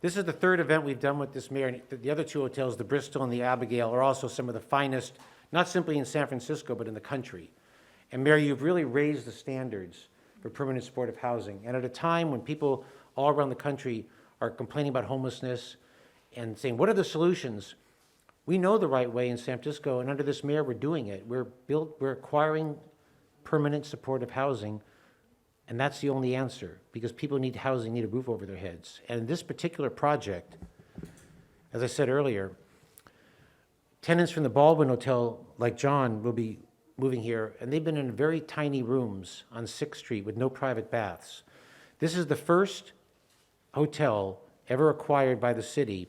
This is the third event we've done with this mayor. And the other two hotels, the Bristol and the Abigail, are also some of the finest, not simply in San Francisco, but in the country. And Mayor, you've really raised the standards for permanent supportive housing. And at a time when people all around the country are complaining about homelessness and saying, what are the solutions? We know the right way in San Francisco, and under this mayor, we're doing it. We're acquiring permanent supportive housing, and that's the only answer, because people need housing, need a roof over their heads. And this particular project, as I said earlier, tenants from the Baldwin Hotel, like John, will be moving here, and they've been in very tiny rooms on 6th Street with no private baths. This is the first hotel ever acquired by the city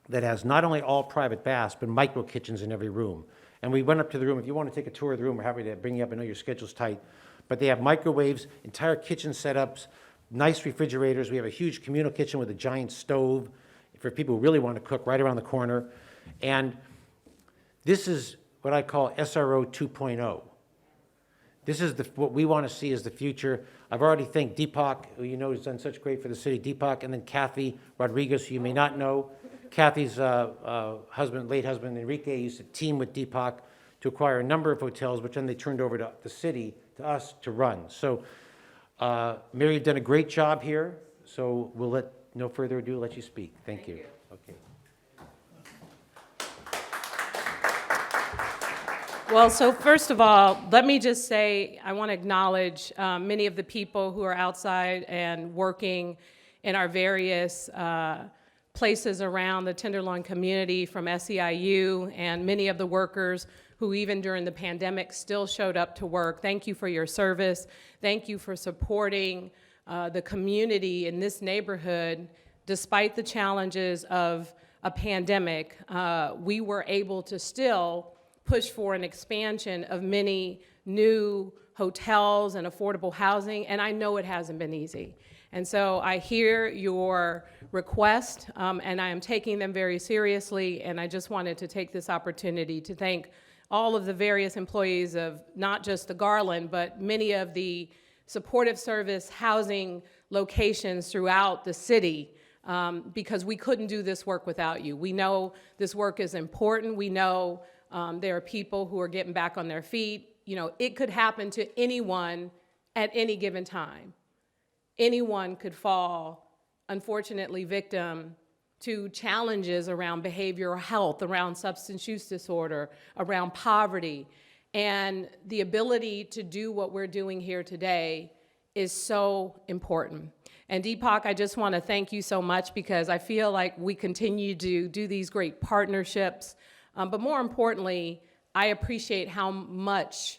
that has not only all private baths, but micro kitchens in every room. And we went up to the room. If you want to take a tour of the room, we're happy to bring you up. I know your schedule's tight. But they have microwaves, entire kitchen setups, nice refrigerators. We have a huge communal kitchen with a giant stove for people who really want to cook right around the corner. And this is what I call SRO 2.0. This is what we want to see as the future. I've already thanked Deepak, who you know has done such great for the city, Deepak, and then Kathy Rodriguez, who you may not know. Kathy's late husband, Enrique, used to team with Deepak to acquire a number of hotels, which then they turned over to the city, to us, to run. So, Mary, you've done a great job here, so we'll no further ado, let you speak. Thank you. Okay. Well, so first of all, let me just say, I want to acknowledge many of the people who are outside and working in our various places around the Tenderloin community, from SEIU, and many of the workers who even during the pandemic still showed up to work. Thank you for your service. Thank you for supporting the community in this neighborhood. Despite the challenges of a pandemic, we were able to still push for an expansion of many new hotels and affordable housing, and I know it hasn't been easy. And so I hear your request, and I am taking them very seriously, and I just wanted to take this opportunity to thank all of the various employees of not just the Garland, but many of the supportive service housing locations throughout the city, because we couldn't do this work without you. We know this work is important. We know there are people who are getting back on their feet. You know, it could happen to anyone at any given time. Anyone could fall, unfortunately, victim to challenges around behavioral health, around substance use disorder, around poverty. And the ability to do what we're doing here today is so important. And Deepak, I just want to thank you so much, because I feel like we continue to do these great partnerships. But more importantly, I appreciate how much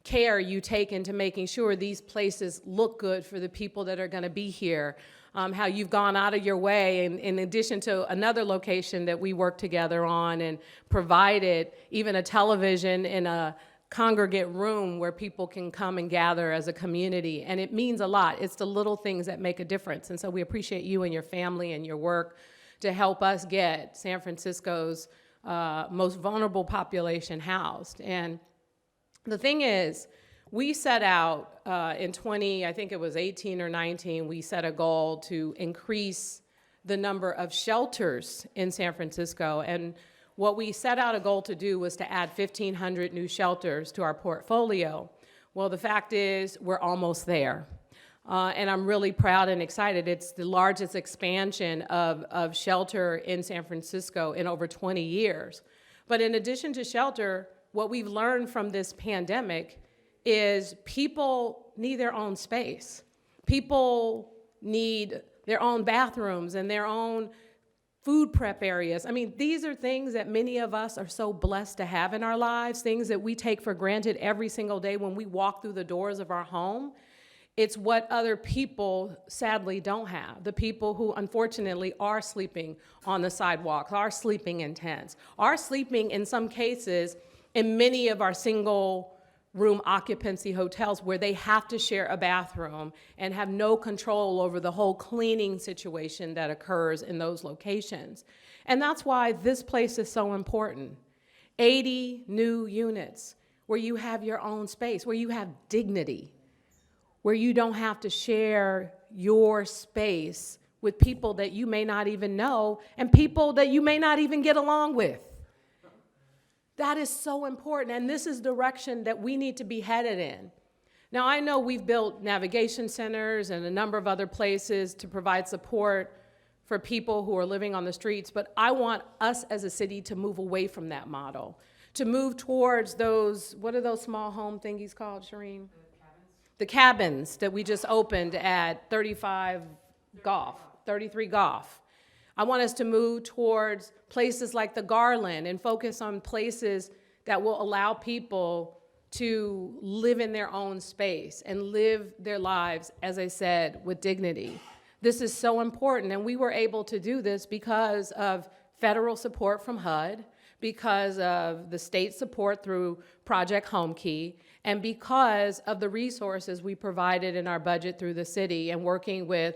care you take into making sure these places look good for the people that are going to be here, how you've gone out of your way, and in addition to another location that we worked together on, and provided even a television in a congregate room where people can come and gather as a community. And it means a lot. It's the little things that make a difference. And so we appreciate you and your family and your work to help us get San Francisco's most vulnerable population housed. And the thing is, we set out in I think it was 18 or 19, we set a goal to increase the number of shelters in San Francisco. And what we set out a goal to do was to add 1,500 new shelters to our portfolio. Well, the fact is, we're almost there. And I'm really proud and excited. It's the largest expansion of shelter in San Francisco in over 20 years. But in addition to shelter, what we've learned from this pandemic is people need their own space. People need their own bathrooms and their own food prep areas. I mean, these are things that many of us are so blessed to have in our lives, things that we take for granted every single day when we walk through the doors of our home. It's what other people sadly don't have. The people who unfortunately are sleeping on the sidewalks, are sleeping in tents, are sleeping in some cases in many of our single room occupancy hotels where they have to share a bathroom and have no control over the whole cleaning situation that occurs in those locations. And that's why this place is so important. 80 new units where you have your own space, where you have dignity, where you don't have to share your space with people that you may not even know and people that you may not even get along with. That is so important, and this is direction that we need to be headed in. Now, I know we've built navigation centers and a number of other places to provide support for people who are living on the streets, but I want us as a city to move away from that model, to move towards those, what are those small home thingies called, Shireen? The cabins that we just opened at 33 Golf. I want us to move towards places like the Garland and focus on places that will allow people to live in their own space and live their lives, as I said, with dignity. This is so important, and we were able to do this because of federal support from HUD, because of the state support through Project Home Key, and because of the resources we provided in our budget through the city and working with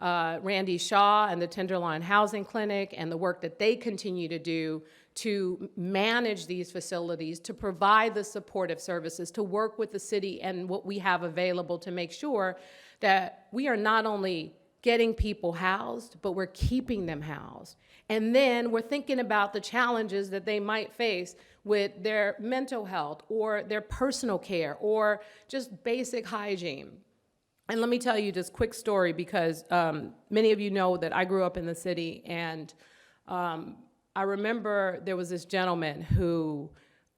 Randy Shaw and the Tenderloin Housing Clinic and the work that they continue to do to manage these facilities, to provide the supportive services, to work with the city and what we have available to make sure that we are not only getting people housed, but we're keeping them housed. And then we're thinking about the challenges that they might face with their mental health or their personal care or just basic hygiene. And let me tell you this quick story because many of you know that I grew up in the city, and I remember there was this gentleman who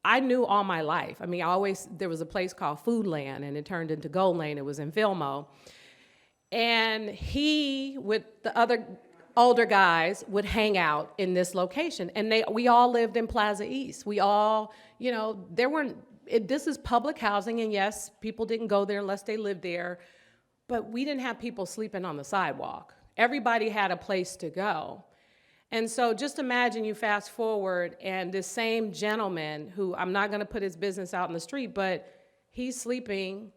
I knew all my life. I mean, there was a place called Foodland, and it turned into Gold Lane. It was in Fillmore. And he, with the other older guys, would hang out in this location. And we all lived in Plaza East. We all, this is public housing, and yes, people didn't go there unless they lived there. But we didn't have people sleeping on the sidewalk. Everybody had a place to go. And so just imagine you fast forward and this same gentleman, who I'm not gonna put his business out in the street, but he's sleeping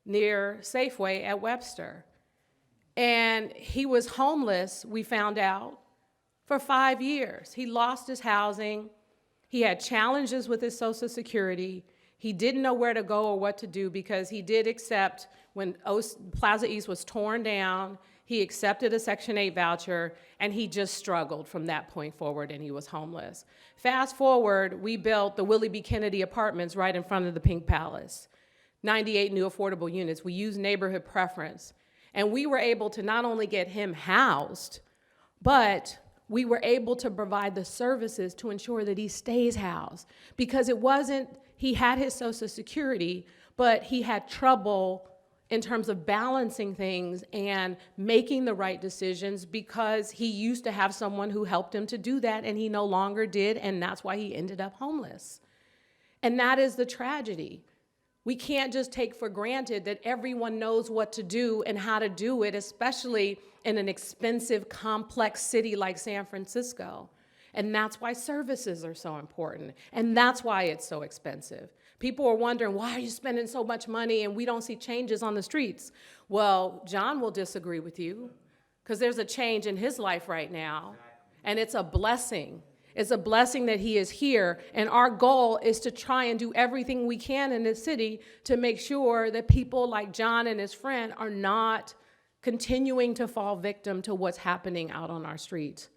near Safeway at Webster. And he was homeless, we found out, for 5 years. He lost his housing. He had challenges with his Social Security. He didn't know where to go or what to do because he did accept, when Plaza East was torn down, he accepted a Section 8 voucher, and he just struggled from that point forward, and he was homeless. Fast forward, we built the Willie B. Kennedy Apartments right in front of the Pink Palace, 98 new affordable units. We used neighborhood preference, and we were able to not only get him housed, but we were able to provide the services to ensure that he stays housed, because it wasn't, he had his Social Security, but he had trouble in terms of balancing things and making the right decisions because he used to have someone who helped him to do that, and he no longer did, and that's why he ended up homeless. And that is the tragedy. We can't just take for granted that everyone knows what to do and how to do it, especially in an expensive, complex city like San Francisco. And that's why services are so important, and that's why it's so expensive. People are wondering, why are you spending so much money and we don't see changes on the streets? Well, John will disagree with you because there's a change in his life right now, and it's a blessing. It's a blessing that he is here, and our goal is to try and do everything we can in this city to make sure that people like John and his friend are not continuing to fall victim to what's happening out on our streets.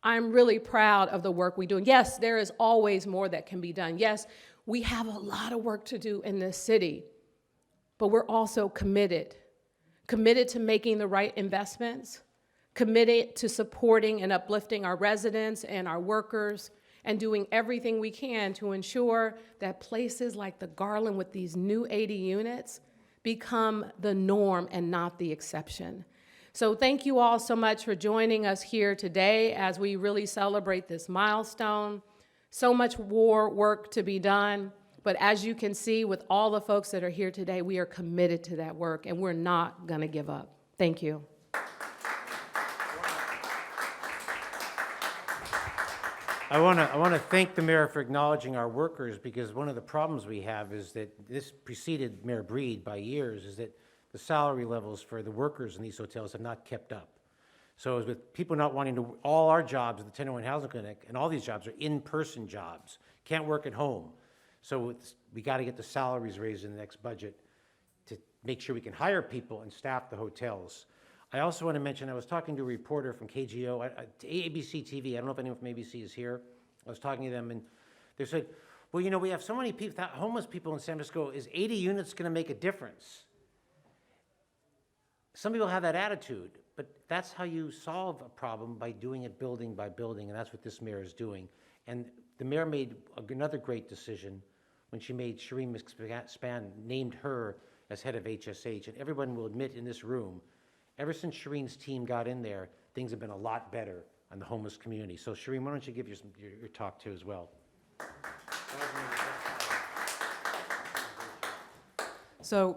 I'm really proud of the work we do. And yes, there is always more that can be done. Yes, we have a lot of work to do in this city, but we're also committed to making the right investments, committed to supporting and uplifting our residents and our workers, and doing everything we can to ensure that places like the Garland with these new 80 units become the norm and not the exception. So thank you all so much for joining us here today as we really celebrate this milestone. So much more work to be done, but as you can see with all the folks that are here today, we are committed to that work, and we're not gonna give up. Thank you. I want to thank the mayor for acknowledging our workers, because one of the problems we have is that this preceded Mayor Breed by years, is that the salary levels for the workers in these hotels have not kept up. So as with people not wanting to, all our jobs at the Tenderloin Housing Clinic and all these jobs are in-person jobs, can't work at home. So we got to get the salaries raised in the next budget to make sure we can hire people and staff the hotels. I also want to mention, I was talking to a reporter from KGO, ABC TV, I don't know if anyone from ABC is here. I was talking to them, and they said, well, you know, we have so many people, homeless people in San Francisco, is 80 units going to make a difference? Some people have that attitude, but that's how you solve a problem, by doing it building by building, and that's what this mayor is doing. And the mayor made another great decision when she made Shireen McSpann, named her as head of HSH, and everyone will admit in this room, ever since Shireen's team got in there, things have been a lot better on the homeless community. So Shireen, why don't you give your talk too as well? So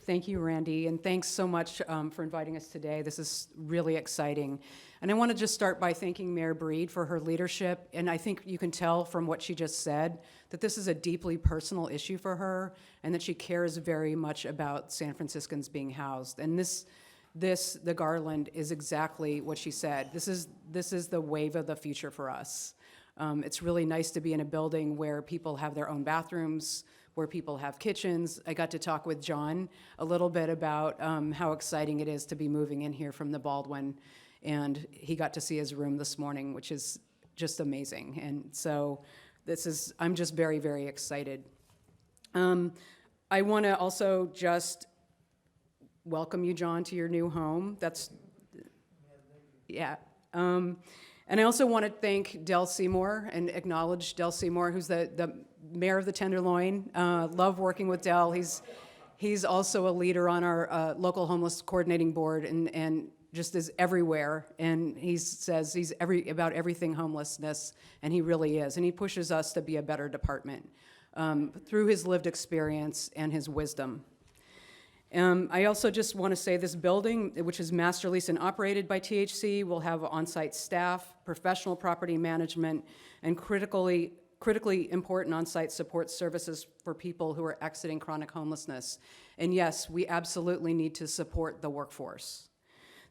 thank you, Randy, and thanks so much for inviting us today. This is really exciting. And I want to just start by thanking Mayor Breed for her leadership. And I think you can tell from what she just said that this is a deeply personal issue for her, and that she cares very much about San Franciscans being housed. And the Garland, is exactly what she said. This is the wave of the future for us. It's really nice to be in a building where people have their own bathrooms, where people have kitchens. I got to talk with John a little bit about how exciting it is to be moving in here from the Baldwin, and he got to see his room this morning, which is just amazing. And so I'm just very, very excited. I want to also just welcome you, John, to your new home. Yeah. And I also want to thank Del Seymour and acknowledge Del Seymour, who's the mayor of the Tenderloin. Love working with Del. He's also a leader on our local homeless coordinating board, and just is everywhere. And he says he's about everything homelessness, and he really is. And he pushes us to be a better department through his lived experience and his wisdom. I also just want to say this building, which is master leased and operated by THC, will have on-site staff, professional property management, and critically important on-site support services for people who are exiting chronic homelessness. And yes, we absolutely need to support the workforce.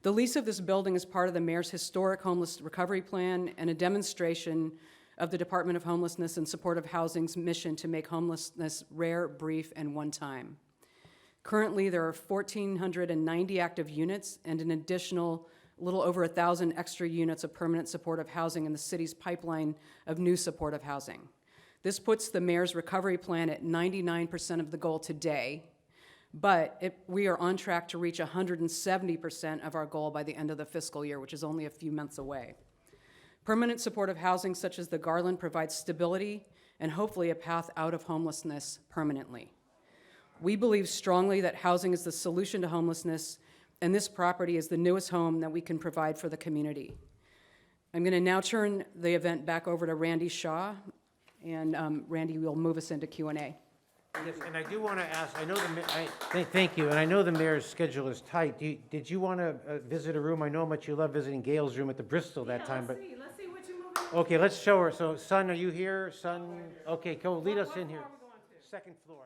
The lease of this building is part of the mayor's historic homeless recovery plan and a demonstration of the Department of Homelessness and Supportive Housing's mission to make homelessness rare, brief, and one-time. Currently, there are 1,490 active units and an additional little over 1,000 extra units of permanent supportive housing in the city's pipeline of new supportive housing. This puts the mayor's recovery plan at 99% of the goal today, but we are on track to reach 170% of our goal by the end of the fiscal year, which is only a few months away. Permanent supportive housing such as the Garland provides stability and hopefully a path out of homelessness permanently. We believe strongly that housing is the solution to homelessness, and this property is the newest home that we can provide for the community. I'm going to now turn the event back over to Randy Shaw, and Randy will move us into Q&A. Yes, and I do want to ask, I know thank you, and I know the mayor's schedule is tight. Did you want to visit a room? I know how much you love visiting Gail's room at the Bristol that time, but. Let's see what you moving. Okay, let's show her. So, son, are you here? Son, okay, go lead us in here. Second floor.